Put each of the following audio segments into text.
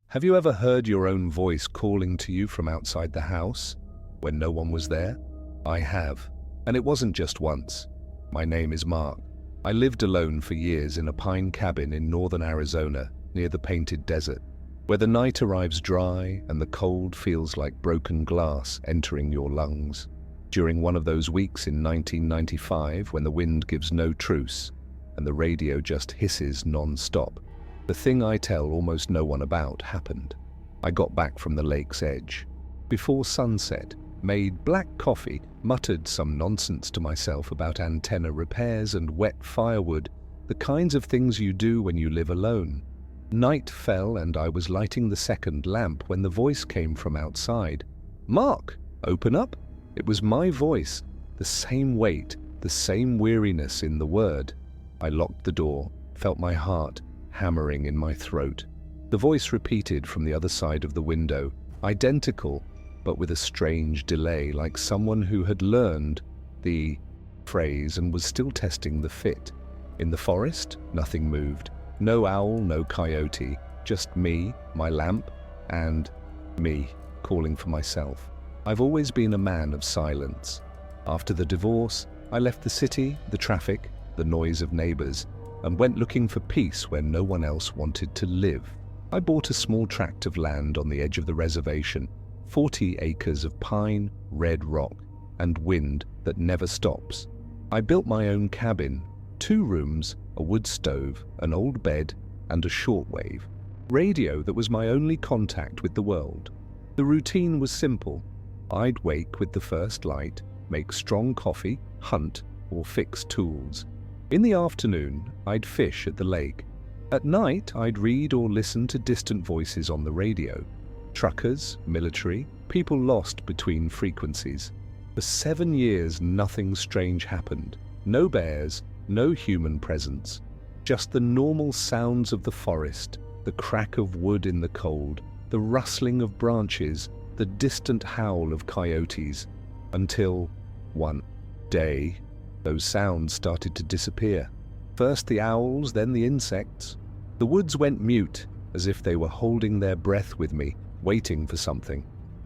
Have you ever heard your own voice calling to you from outside the house when no one was there? I have, and it wasn't just once. My name is Mark. I lived alone for years in a pine cabin in northern Arizona near the Painted Desert, where the night arrives dry and the cold feels like broken glass entering your lungs. During one of those weeks in 1995 when the wind gives no truce and the radio just hisses non-stop, the thing I tell almost no one about happened. I got back from the lake's edge. Before sunset, made black coffee, muttered some nonsense to myself about antenna repairs and wet firewood, the kinds of things you do when you live alone. Night fell and I was lighting the second lamp when the voice came from outside. "Mark, open up." It was my voice, the same weight, the same weariness in the word. I locked the door, felt my heart hammering in my throat. The voice repeated from the other side of the window, identical, but with a strange delay, like someone who had learned the phrase and was still testing the fit. In the forest, nothing moved. No owl, no coyote, just me, my lamp, and me calling for myself. I've always been a man of silence. After the divorce, I left the city, the traffic, the noise of neighbors, and went looking for peace where no one else wanted to live. I bought a small tract of land on the edge of the reservation, 40 acres of pine, red rock, and wind that never stops. I built my own cabin, 2 rooms, a wood stove, an old bed, and a shortwave radio that was my only contact with the world. The routine was simple. I'd wake with the first light, make strong coffee, hunt, or fix tools. In the afternoon, I'd fish at the lake. At night, I'd read or listen to distant voices on the radio. Truckers, military, people lost between frequencies. For 7 years, nothing strange happened. No bears, no human presence. Just the normal sounds of the forest, the crack of wood in the cold, the rustling of branches, the distant howl of coyotes. Until, one day, those sounds started to disappear. First the owls, then the insects. The woods went mute, as if they were holding their breath with me, waiting for something.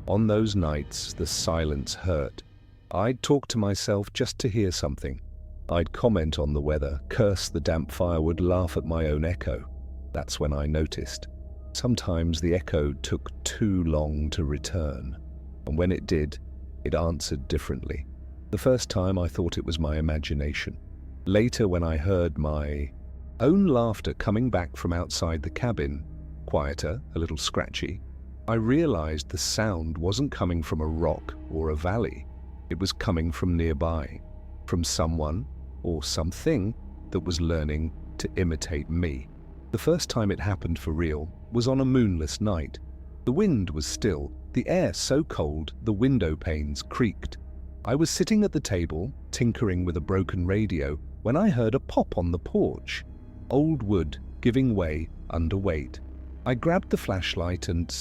On those nights, the silence hurt. I'd talk to myself just to hear something. I'd comment on the weather, curse the damp firewood, laugh at my own echo. That's when I noticed. Sometimes the echo took too long to return, and when it did, it answered differently. The first time I thought it was my imagination. Later, when I heard my own laughter coming back from outside the cabin, quieter, a little scratchy, I realized the sound wasn't coming from a rock or a valley. It was coming from nearby, from someone or something that was learning to imitate me. The first time it happened for real was on a moonless night. The wind was still, the air so cold the window panes creaked. I was sitting at the table, tinkering with a broken radio, when I heard a pop on the porch. Old wood giving way under weight. I grabbed the flashlight and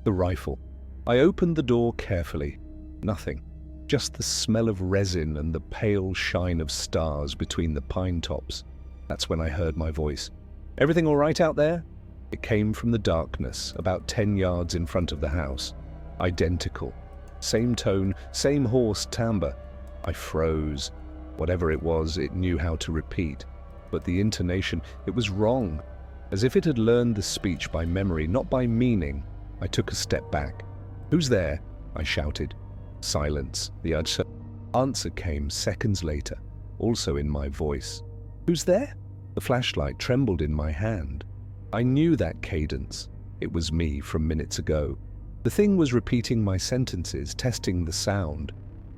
the rifle. I opened the door carefully. Nothing. Just the smell of resin and the pale shine of stars between the pine tops. That's when I heard my voice. "Everything all right out there?" It came from the darkness, about 10 yards in front of the house. Identical. Same tone, same hoarse timbre. I froze. Whatever it was, it knew how to repeat. But the intonation, it was wrong. As if it had learned the speech by memory, not by meaning. I took a step back. "Who's there?" I shouted. Silence. The answer came seconds later, also in my voice. "Who's there?" The flashlight trembled in my hand. I knew that cadence. It was me from minutes ago. The thing was repeating my sentences, testing the sound.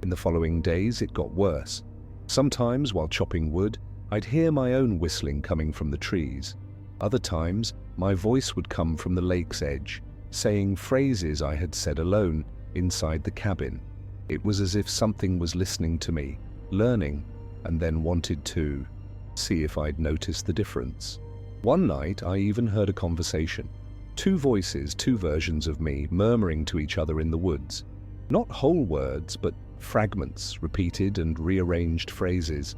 In the following days, it got worse. Sometimes, while chopping wood, I'd hear my own whistling coming from the trees. Other times, my voice would come from the lake's edge, saying phrases I had said alone inside the cabin. It was as if something was listening to me, learning, and then wanted to see if I'd noticed the difference. One night, I even heard a conversation. 2 voices, 2 versions of me, murmuring to each other in the woods. Not whole words, but fragments, repeated and rearranged phrases.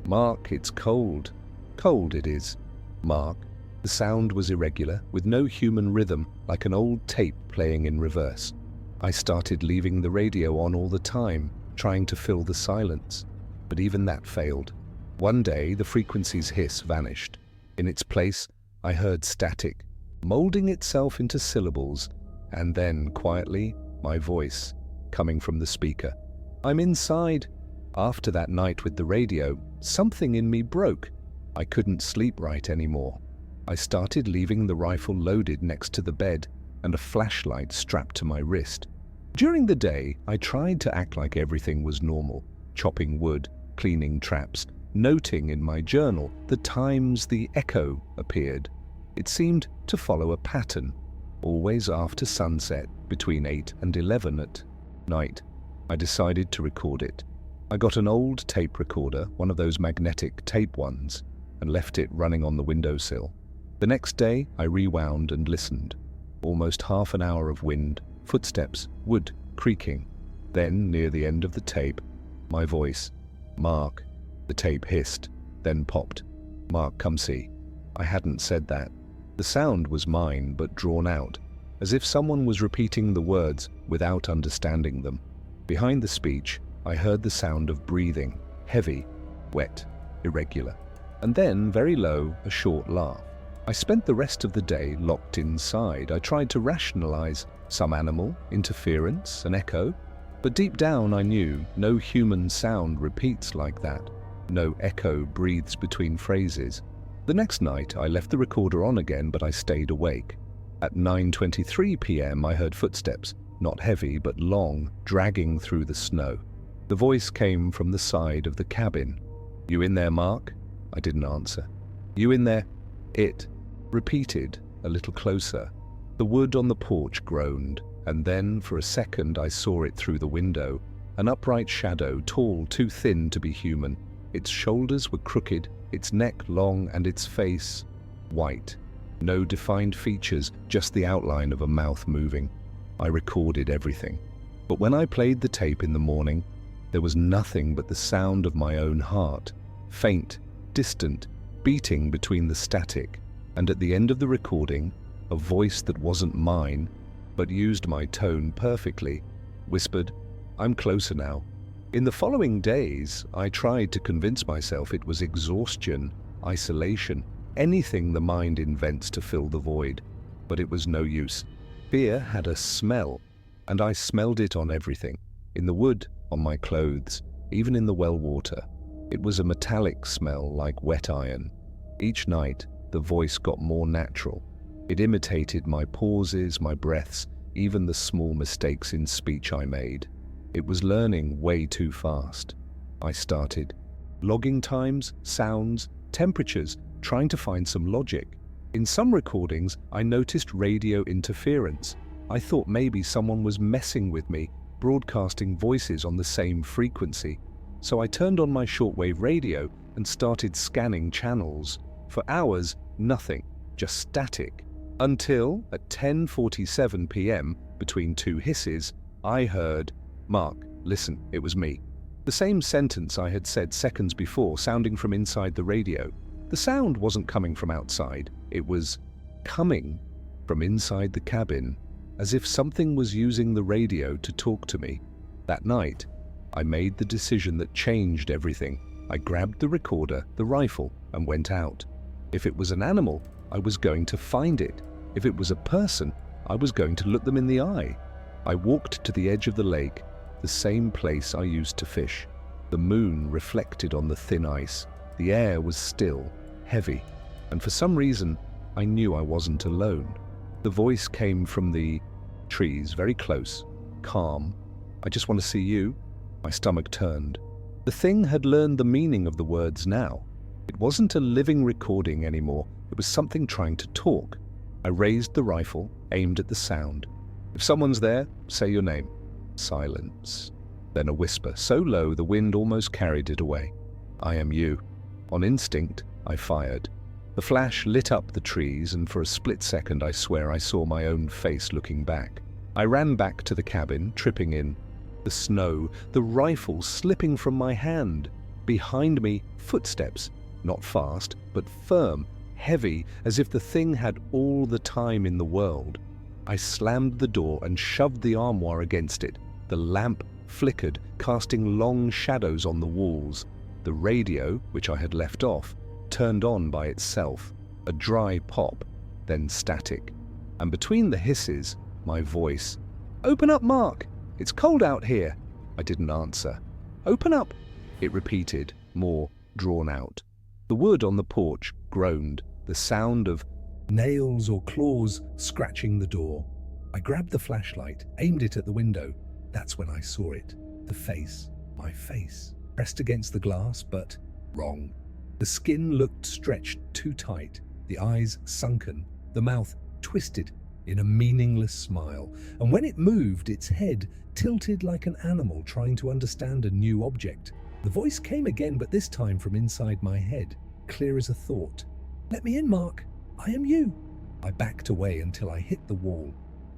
"Mark, it's cold." "Cold it is." "Mark, The sound was irregular, with no human rhythm, like an old tape playing in reverse. I started leaving the radio on all the time, trying to fill the silence. But even that failed. One day, the frequency's hiss vanished. In its place, I heard static, molding itself into syllables, and then, quietly, my voice, coming from the speaker. "I'm inside." After that night with the radio, something in me broke. I couldn't sleep right anymore. I started leaving the rifle loaded next to the bed and a flashlight strapped to my wrist. During the day, I tried to act like everything was normal, chopping wood, cleaning traps, noting in my journal the times the echo appeared. It seemed to follow a pattern, always after sunset, between 8 and 11 at night. I decided to record it. I got an old tape recorder, one of those magnetic tape ones, and left it running on the windowsill. The next day, I rewound and listened. Almost half an hour of wind, footsteps, wood creaking. Then, near the end of the tape, my voice, "Mark." The tape hissed, then popped. "Mark, come see." I hadn't said that. The sound was mine, but drawn out, as if someone was repeating the words without understanding them. Behind the speech, I heard the sound of breathing, heavy, wet, irregular, and then, very low, a short laugh. I spent the rest of the day locked inside. I tried to rationalize some animal, interference, an echo, but deep down I knew no human sound repeats like that. No echo breathes between phrases. The next night, I left the recorder on again, but I stayed awake. At 9:23 p.m., I heard footsteps, not heavy but long, dragging through the snow. The voice came from the side of the cabin. "You in there, Mark?" I didn't answer. "You in there?" It repeated, a little closer. The wood on the porch groaned, and then, for a second, I saw it through the window. An upright shadow, tall, too thin to be human. Its shoulders were crooked, its neck long, and its face white. No defined features, just the outline of a mouth moving. I recorded everything. But when I played the tape in the morning, there was nothing but the sound of my own heart, faint, distant, beating between the static, and at the end of the recording, a voice that wasn't mine, but used my tone perfectly, whispered, "I'm closer now." In the following days, I tried to convince myself it was exhaustion, isolation, anything the mind invents to fill the void, but it was no use. Fear had a smell, and I smelled it on everything, in the wood, on my clothes, even in the well water. It was a metallic smell like wet iron. Each night, the voice got more natural. It imitated my pauses, my breaths, even the small mistakes in speech I made. It was learning way too fast. I started logging times, sounds, temperatures, trying to find some logic. In some recordings, I noticed radio interference. I thought maybe someone was messing with me, broadcasting voices on the same frequency. So I turned on my shortwave radio and started scanning channels. For hours, nothing, just static. Until, at 10:47 p.m., between two hisses, I heard, "Mark, listen, it was me." The same sentence I had said seconds before, sounding from inside the radio. The sound wasn't coming from outside. It was coming from inside the cabin, as if something was using the radio to talk to me. That night, I made the decision that changed everything. I grabbed the recorder, the rifle, and went out. If it was an animal, I was going to find it. If it was a person, I was going to look them in the eye. I walked to the edge of the lake, the same place I used to fish. The moon reflected on the thin ice. The air was still, heavy, and for some reason, I knew I wasn't alone. The voice came from the trees, very close, calm. "I just want to see you." My stomach turned. The thing had learned the meaning of the words now. It wasn't a living recording anymore. It was something trying to talk. I raised the rifle, aimed at the sound. "If someone's there, say your name." Silence. Then a whisper, so low the wind almost carried it away. "I am you." On instinct, I fired. The flash lit up the trees, and for a split second I swear I saw my own face looking back. I ran back to the cabin, tripping in. The snow, the rifle slipping from my hand. Behind me, footsteps, not fast, but firm, heavy, as if the thing had all the time in the world. I slammed the door and shoved the armoire against it. The lamp flickered, casting long shadows on the walls. The radio, which I had left off, turned on by itself. A dry pop, then static. And between the hisses, my voice. "Open up, Mark! It's cold out here!" I didn't answer. "Open up!" It repeated, more drawn out. The wood on the porch groaned, the sound of nails or claws scratching the door. I grabbed the flashlight, aimed it at the window. That's when I saw it. The face, my face, pressed against the glass, but wrong. The skin looked stretched too tight, the eyes sunken, the mouth twisted in a meaningless smile, and when it moved, its head tilted like an animal trying to understand a new object. The voice came again, but this time from inside my head, clear as a thought. "Let me in, Mark. I am you." I backed away until I hit the wall.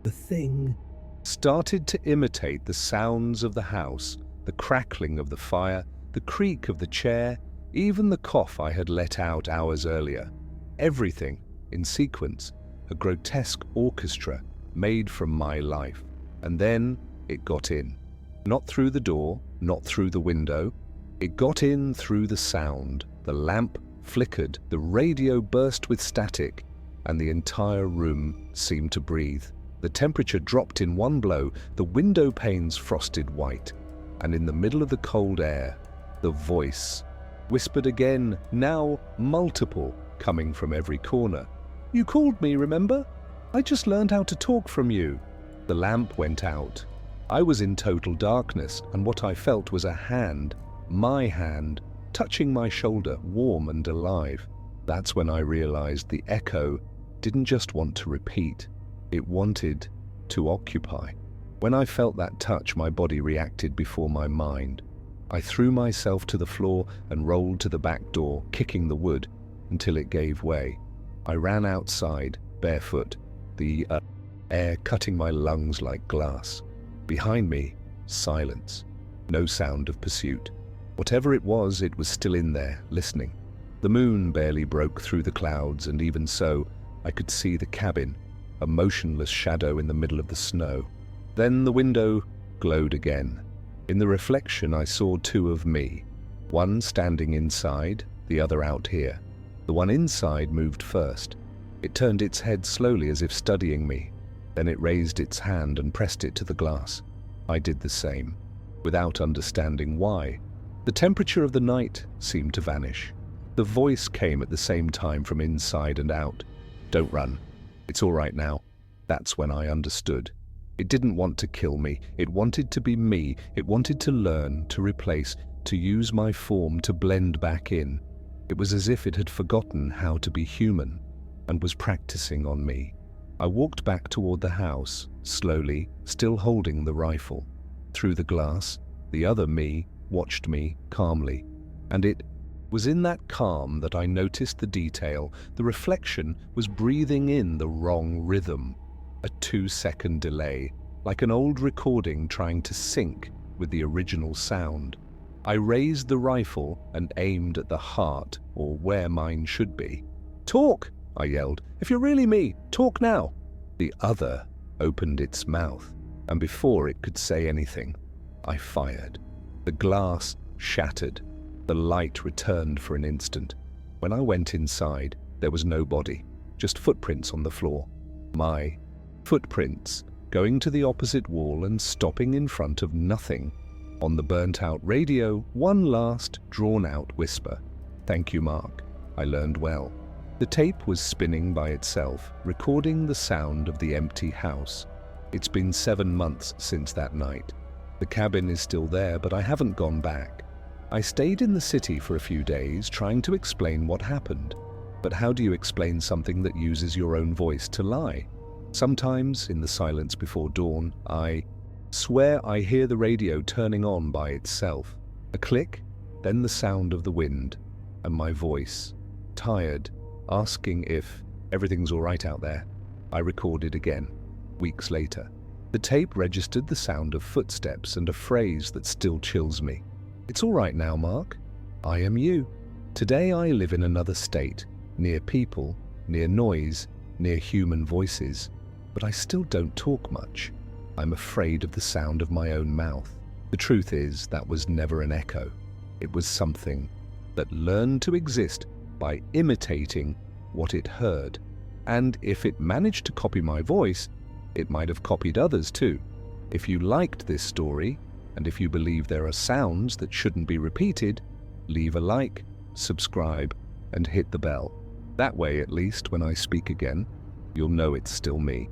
The thing started to imitate the sounds of the house, the crackling of the fire, the creak of the chair, even the cough I had let out hours earlier. Everything in sequence, a grotesque orchestra made from my life. And then it got in. Not through the door, not through the window. It got in through the sound. The lamp flickered, the radio burst with static, and the entire room seemed to breathe. The temperature dropped in one blow, the window panes frosted white, and in the middle of the cold air, the voice whispered again, now multiple, coming from every corner. "You called me, remember? I just learned how to talk from you." The lamp went out. I was in total darkness, and what I felt was a hand, my hand, touching my shoulder, warm and alive. That's when I realized the echo didn't just want to repeat, it wanted to occupy. When I felt that touch, my body reacted before my mind. I threw myself to the floor and rolled to the back door, kicking the wood until it gave way. I ran outside, barefoot, the air cutting my lungs like glass. Behind me, silence. No sound of pursuit. Whatever it was still in there, listening. The moon barely broke through the clouds, and even so, I could see the cabin, a motionless shadow in the middle of the snow. Then the window glowed again. In the reflection, I saw two of me, one standing inside, the other out here. The one inside moved first. It turned its head slowly as if studying me. Then it raised its hand and pressed it to the glass. I did the same, without understanding why. The temperature of the night seemed to vanish. The voice came at the same time from inside and out. "Don't run. It's all right now." That's when I understood. It didn't want to kill me. It wanted to be me. It wanted to learn, to replace, to use my form to blend back in. It was as if it had forgotten how to be human and was practicing on me. I walked back toward the house, slowly, still holding the rifle. Through the glass, the other me watched me calmly, and it was in that calm that I noticed the detail. The reflection was breathing in the wrong rhythm, a 2-second delay, like an old recording trying to sync with the original sound. I raised the rifle and aimed at the heart, or where mine should be. "Talk!" I yelled. "If you're really me, talk now!" The other opened its mouth, and before it could say anything, I fired. The glass shattered. The light returned for an instant. When I went inside, there was no body, just footprints on the floor. My footprints, going to the opposite wall and stopping in front of nothing. On the burnt-out radio, one last, drawn-out whisper. "Thank you, Mark. I learned well." The tape was spinning by itself, recording the sound of the empty house. It's been 7 months since that night. The cabin is still there, but I haven't gone back. I stayed in the city for a few days, trying to explain what happened. But how do you explain something that uses your own voice to lie? Sometimes, in the silence before dawn, I swear I hear the radio turning on by itself. A click, then the sound of the wind, and my voice, tired, asking if everything's all right out there. I recorded again, weeks later. The tape registered the sound of footsteps and a phrase that still chills me. "It's all right now, Mark. I am you. Today I live in another state, near people, near noise, near human voices. But I still don't talk much. I'm afraid of the sound of my own mouth. The truth is, that was never an echo. It was something that learned to exist by imitating what it heard. And if it managed to copy my voice, it might have copied others too. If you liked this story, and if you believe there are sounds that shouldn't be repeated, leave a like, subscribe, and hit the bell. That way, at least, when I speak again, you'll know it's still me.